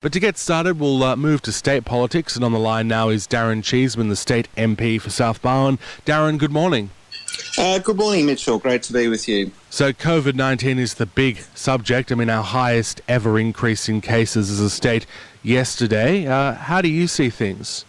But to get started, we'll move to state politics, and on the line now is Darren Cheeseman, the state MP for South Barwon. Darren, good morning. Good morning, Mitchell. Great to be with you. So COVID-19 is the big subject. Our highest ever increase in cases as a state yesterday. How do you see things?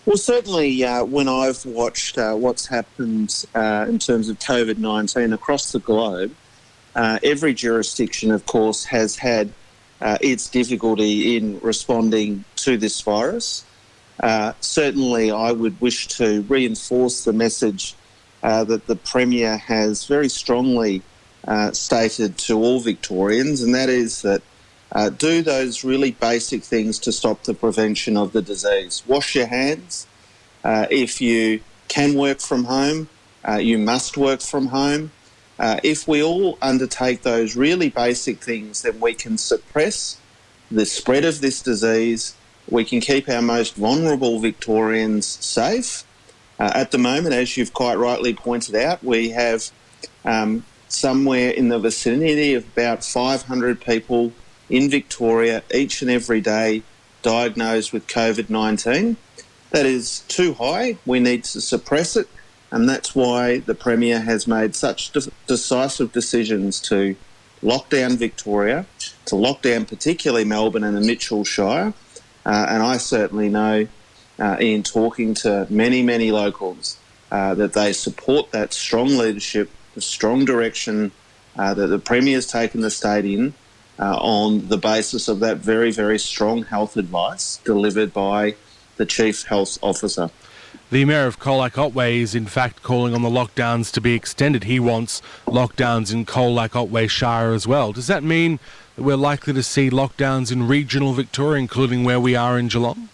Well, certainly when I've watched what's happened in terms of COVID-19 across the globe, every jurisdiction, of course, has had its difficulty in responding to this virus. Certainly, I would wish to reinforce the message that the Premier has very strongly stated to all Victorians, and that is that do those really basic things to stop the prevention of the disease. Wash your hands. If you can work from home, you must work from home. If we all undertake those really basic things, then we can suppress the spread of this disease. We can keep our most vulnerable Victorians safe. At the moment, as you've quite rightly pointed out, we have somewhere in the vicinity of about 500 people in Victoria each and every day diagnosed with COVID-19. That is too high. We need to suppress it, and that's why the Premier has made such decisive decisions to lock down Victoria, to lock down particularly Melbourne and the Mitchell Shire. And I certainly know in talking to many, many locals that they support that strong leadership, the strong direction that the Premier has taken the state in on the basis of that very, very strong health advice delivered by the Chief Health Officer. The Mayor of Colac-Otway is in fact calling on the lockdowns to be extended. He wants lockdowns in Colac-Otway Shire as well. Does that mean that we're likely to see lockdowns in regional Victoria, including where we are in Geelong?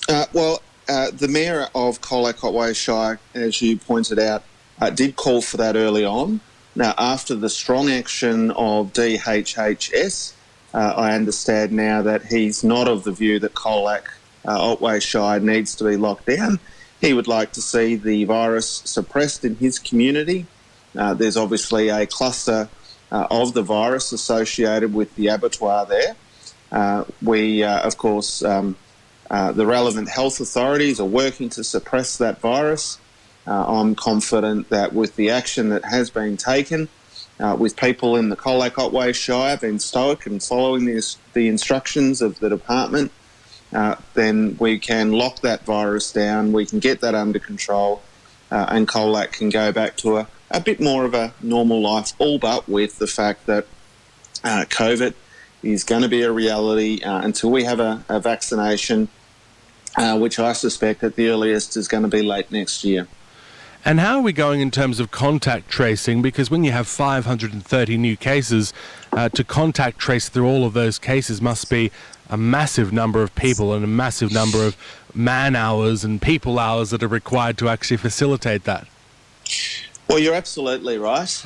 The Mayor of Colac-Otway Shire, as you pointed out, did call for that early on. Now, after the strong action of DHHS, I understand now that he's not of the view that Colac-Otway Shire needs to be locked down. He would like to see the virus suppressed in his community. There's obviously a cluster of the virus associated with the abattoir there. The relevant health authorities are working to suppress that virus. I'm confident that with the action that has been taken, with people in the Colac-Otway Shire being stoic and following the instructions of the department, then we can lock that virus down, we can get that under control, and Colac can go back to a bit more of a normal life, all but with the fact that COVID is going to be a reality until we have a vaccination, which I suspect at the earliest is going to be late next year. And how are we going in terms of contact tracing? Because when you have 530 new cases, to contact trace through all of those cases must be a massive number of people and a massive number of man hours and people hours that are required to actually facilitate that. Well, you're absolutely right.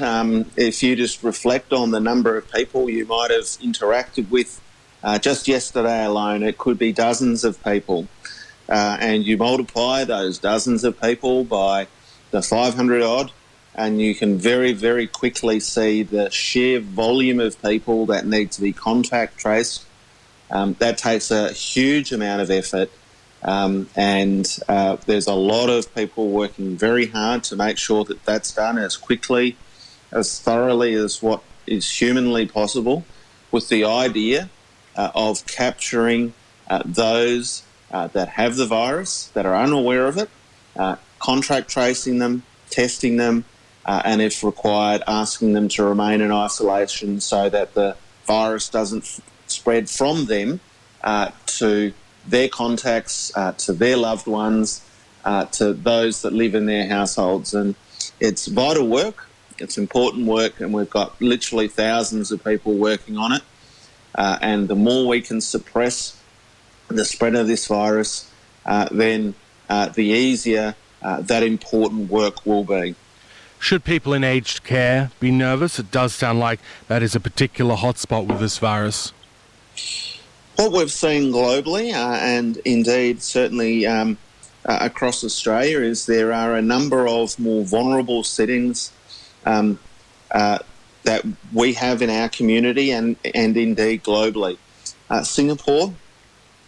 If you just reflect on the number of people you might have interacted with just yesterday alone, it could be dozens of people. And you multiply those dozens of people by the 500 odd, and you can very, very quickly see the sheer volume of people that need to be contact traced. That takes a huge amount of effort, and there's a lot of people working very hard to make sure that that's done as quickly, as thoroughly as what is humanly possible, with the idea of capturing those that have the virus, that are unaware of it, contact tracing them, testing them, and if required, asking them to remain in isolation so that the virus doesn't spread from them to their contacts, to their loved ones, to those that live in their households. And it's vital work, it's important work, and we've got literally thousands of people working on it. And the more we can suppress the spread of this virus, then the easier that important work will be. Should people in aged care be nervous? It does sound like that is a particular hotspot with this virus. What we've seen globally, and indeed certainly across Australia, is there are a number of more vulnerable settings that we have in our community and indeed globally. Singapore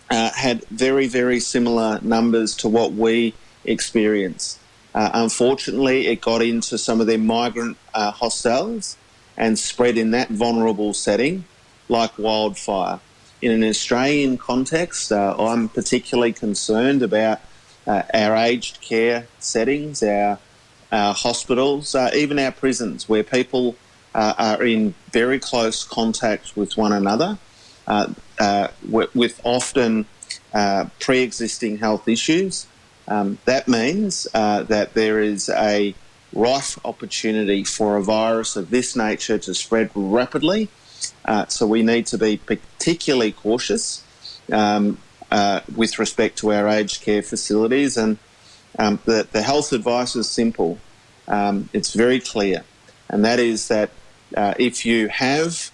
had very, very similar numbers to what we experience. Unfortunately, it got into some of their migrant hostels and spread in that vulnerable setting like wildfire. In an Australian context, I'm particularly concerned about our aged care settings, our hospitals, even our prisons, where people are in very close contact with one another, with often pre-existing health issues. That means that there is a rife opportunity for a virus of this nature to spread rapidly. So we need to be particularly cautious with respect to our aged care facilities. And the health advice is simple. It's very clear. And that is that if you have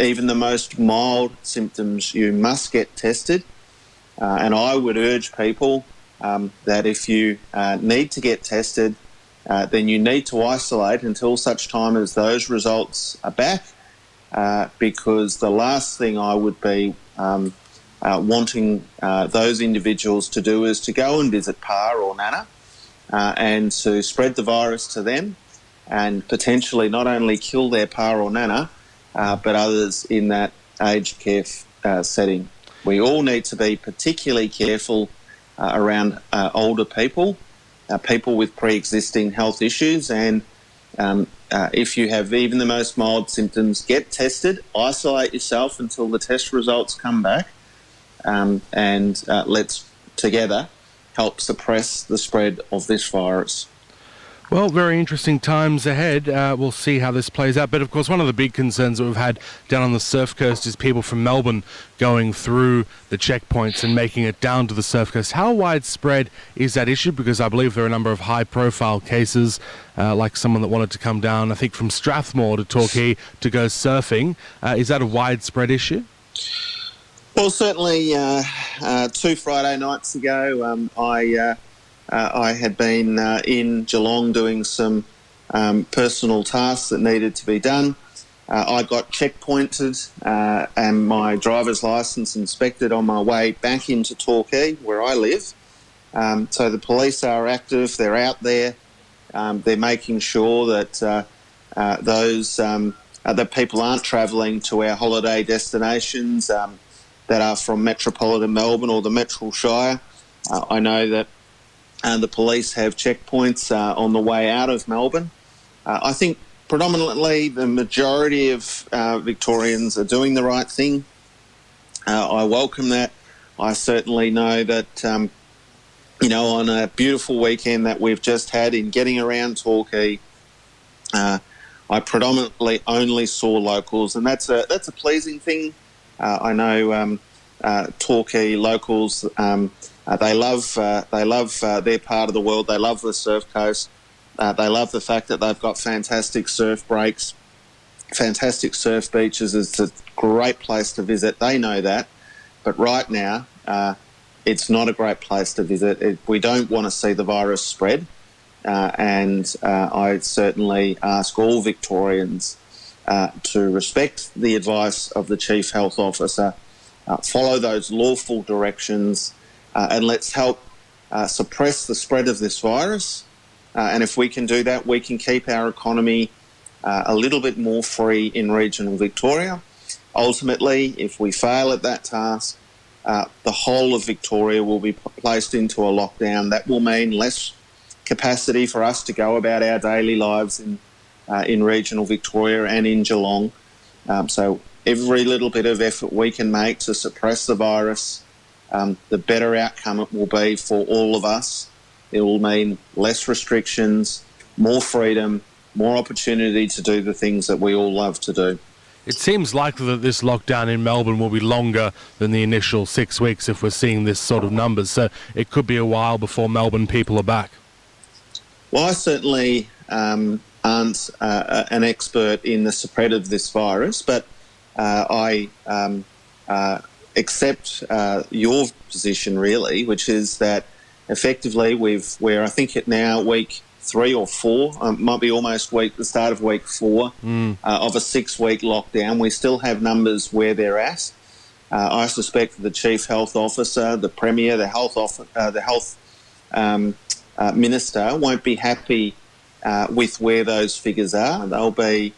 even the most mild symptoms, you must get tested. And I would urge people that if you need to get tested, then you need to isolate until such time as those results are back, because the last thing I would be wanting those individuals to do is to go and visit Pa or Nana and to spread the virus to them and potentially not only kill their Pa or Nana, but others in that aged care setting. We all need to be particularly careful around older people, people with pre-existing health issues, and if you have even the most mild symptoms, get tested, isolate yourself until the test results come back, and let's together help suppress the spread of this virus. Well, very interesting times ahead. We'll see how this plays out. But, of course, one of the big concerns that we've had down on the Surf Coast is people from Melbourne going through the checkpoints and making it down to the Surf Coast. How widespread is that issue? Because I believe there are a number of high-profile cases, like someone that wanted to come down, I think, from Strathmore to Torquay to go surfing. Is that a widespread issue? Well, certainly 2 Friday nights ago, I had been in Geelong doing some personal tasks that needed to be done. I got checkpointed and my driver's licence inspected on my way back into Torquay, where I live. So the police are active, they're out there, they're making sure that that people aren't travelling to our holiday destinations that are from metropolitan Melbourne or the Metro Shire. I know that the police have checkpoints on the way out of Melbourne. I think predominantly the majority of Victorians are doing the right thing. I welcome that. I certainly know that, on a beautiful weekend that we've just had in getting around Torquay, I predominantly only saw locals, and that's a pleasing thing. I know Torquay locals. They love their part of the world. They love the Surf Coast. They love the fact that they've got fantastic surf breaks, fantastic surf beaches. It's a great place to visit. They know that. But right now, it's not a great place to visit. We don't want to see the virus spread. And I certainly ask all Victorians to respect the advice of the Chief Health Officer, follow those lawful directions, and let's help suppress the spread of this virus. And if we can do that, we can keep our economy a little bit more free in regional Victoria. Ultimately, if we fail at that task, the whole of Victoria will be placed into a lockdown. That will mean less capacity for us to go about our daily lives in regional Victoria and in Geelong. So every little bit of effort we can make to suppress the virus, the better outcome it will be for all of us. It will mean less restrictions, more freedom, more opportunity to do the things that we all love to do. It seems likely that this lockdown in Melbourne will be longer than the initial 6 weeks if we're seeing this sort of numbers. So it could be a while before Melbourne people are back. Well, I certainly aren't an expert in the spread of this virus, but I accept your position, really, which is that effectively we're I think at now week 3 or 4, might be almost the start of week 4 of a 6-week lockdown. We still have numbers where they're at. I suspect that the Chief Health Officer, the Premier, the Health Minister won't be happy with where those figures are. They'll be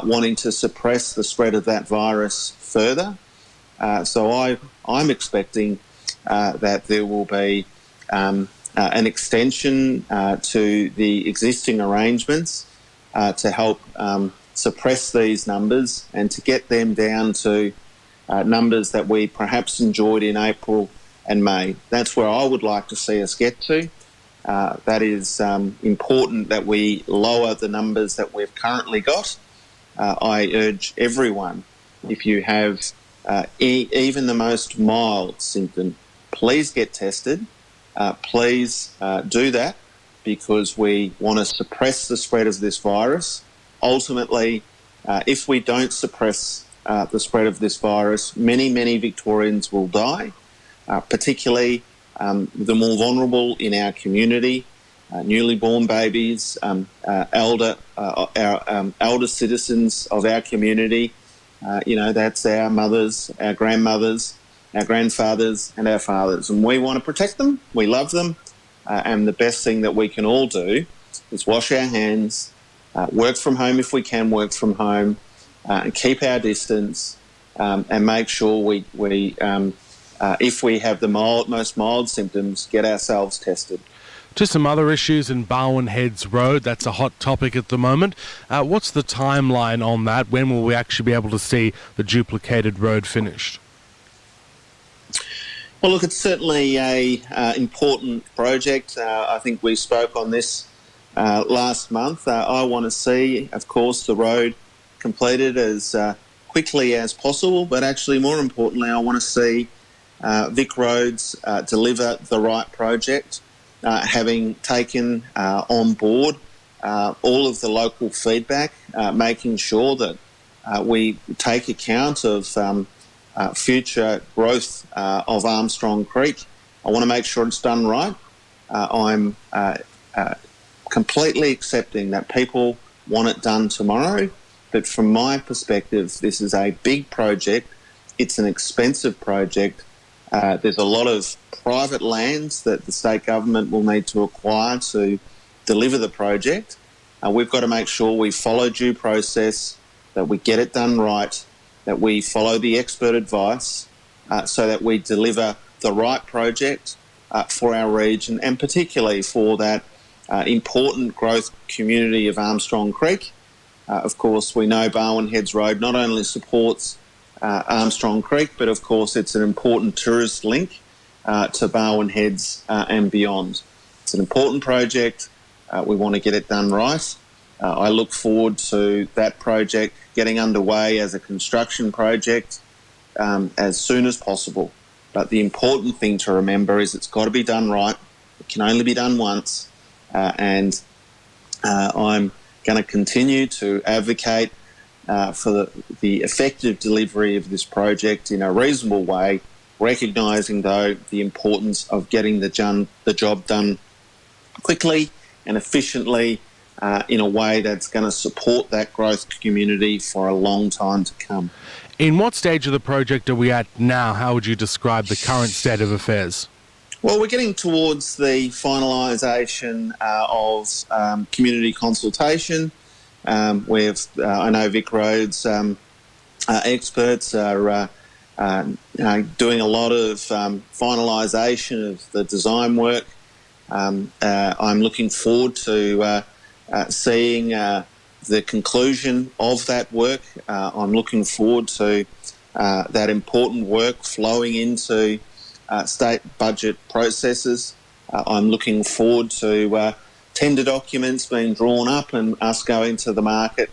wanting to suppress the spread of that virus further. So I'm expecting that there will be an extension to the existing arrangements to help suppress these numbers and to get them down to numbers that we perhaps enjoyed in April and May. That's where I would like to see us get to. That is important that we lower the numbers that we've currently got. I urge everyone, if you have even the most mild symptom, please get tested. Please do that, because we want to suppress the spread of this virus. Ultimately, if we don't suppress the spread of this virus, many Victorians will die, particularly the more vulnerable in our community, newly born babies, our elder citizens of our community. That's our mothers, our grandmothers, our grandfathers and our fathers. And we want to protect them, we love them, and the best thing that we can all do is wash our hands, work from home if we can work from home, and keep our distance, and make sure we if we have the most mild symptoms, get ourselves tested. To some other issues in Barwon Heads Road, that's a hot topic at the moment. What's the timeline on that? When will we actually be able to see the duplicated road finished? Well, look, it's certainly a important project. I think we spoke on this last month. I want to see, of course, the road completed as quickly as possible, but actually more importantly, I want to see Vic Roads deliver the right project, having taken on board all of the local feedback, making sure that we take account of future growth of Armstrong Creek. I want to make sure it's done right. I'm completely accepting that people want it done tomorrow, but from my perspective, this is a big project. It's an expensive project. There's a lot of private lands that the state government will need to acquire to deliver the project. We've got to make sure we follow due process, that we get it done right, that we follow the expert advice, so that we deliver the right project for our region, and particularly for that important growth community of Armstrong Creek. Of course, we know Barwon Heads Road not only supports Armstrong Creek, but of course it's an important tourist link to Barwon Heads and beyond. It's an important project. We want to get it done right. I look forward to that project getting underway as a construction project as soon as possible. But the important thing to remember is it's got to be done right. It can only be done once. And I'm going to continue to advocate for the effective delivery of this project in a reasonable way, recognising, though, the importance of getting the job done quickly and efficiently in a way that's going to support that growth community for a long time to come. In what stage of the project are we at now? How would you describe the current state of affairs? Well, we're getting towards the finalisation of community consultation. I know Vic Roads experts are doing a lot of finalisation of the design work. I'm looking forward to seeing the conclusion of that work. I'm looking forward to that important work flowing into state budget processes. I'm looking forward to tender documents being drawn up and us going to the market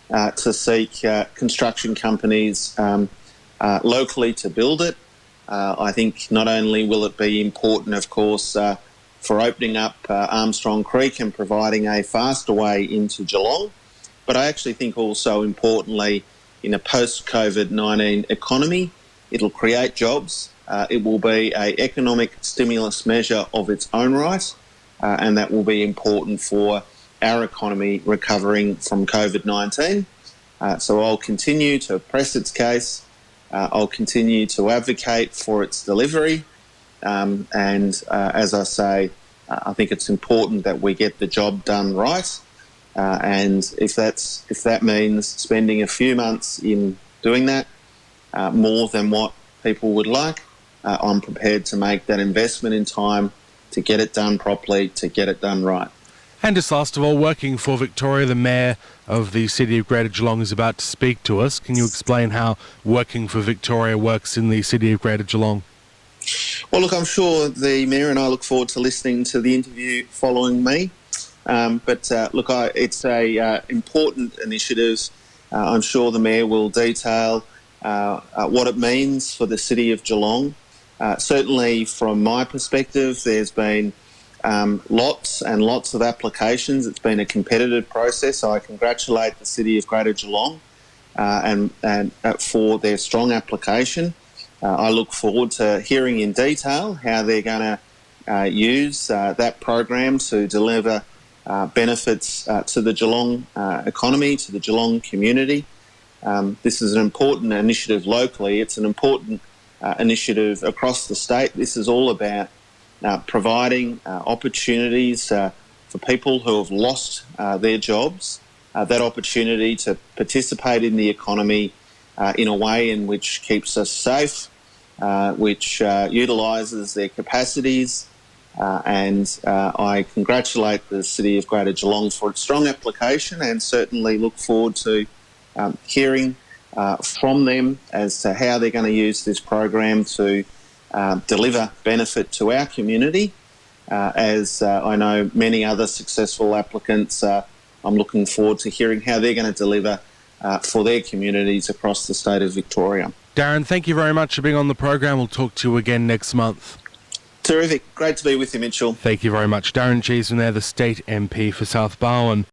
to seek construction companies locally to build it. I think not only will it be important, of course, for opening up Armstrong Creek and providing a faster way into Geelong, but I actually think also importantly, in a post-COVID-19 economy, it'll create jobs. It will be an economic stimulus measure of its own right, and that will be important for our economy recovering from COVID-19. So I'll continue to press its case. I'll continue to advocate for its delivery. As I say, I think it's important that we get the job done right. And if that means spending a few months in doing that, more than what people would like, I'm prepared to make that investment in time to get it done properly, to get it done right. And just last of all, working for Victoria, the Mayor of the City of Greater Geelong is about to speak to us. Can you explain how working for Victoria works in the City of Greater Geelong? Well, look, I'm sure the Mayor and I look forward to listening to the interview following me. It's a important initiative. I'm sure the Mayor will detail what it means for the City of Geelong. Certainly from my perspective, there's been lots and lots of applications. It's been a competitive process. I congratulate the City of Greater Geelong and for their strong application. I look forward to hearing in detail how they're going to use that program to deliver benefits to the Geelong economy, to the Geelong community. This is an important initiative locally. It's an important initiative across the state. This is all about providing opportunities for people who have lost their jobs, that opportunity to participate in the economy in a way in which keeps us safe, which utilises their capacities. I congratulate the City of Greater Geelong for its strong application and certainly look forward to hearing from them as to how they're going to use this program to deliver benefit to our community. As I know many other successful applicants, I'm looking forward to hearing how they're going to deliver for their communities across the state of Victoria. Darren, thank you very much for being on the program. We'll talk to you again next month. Terrific. Great to be with you, Mitchell. Thank you very much. Darren Cheeseman there, the State MP for South Barwon.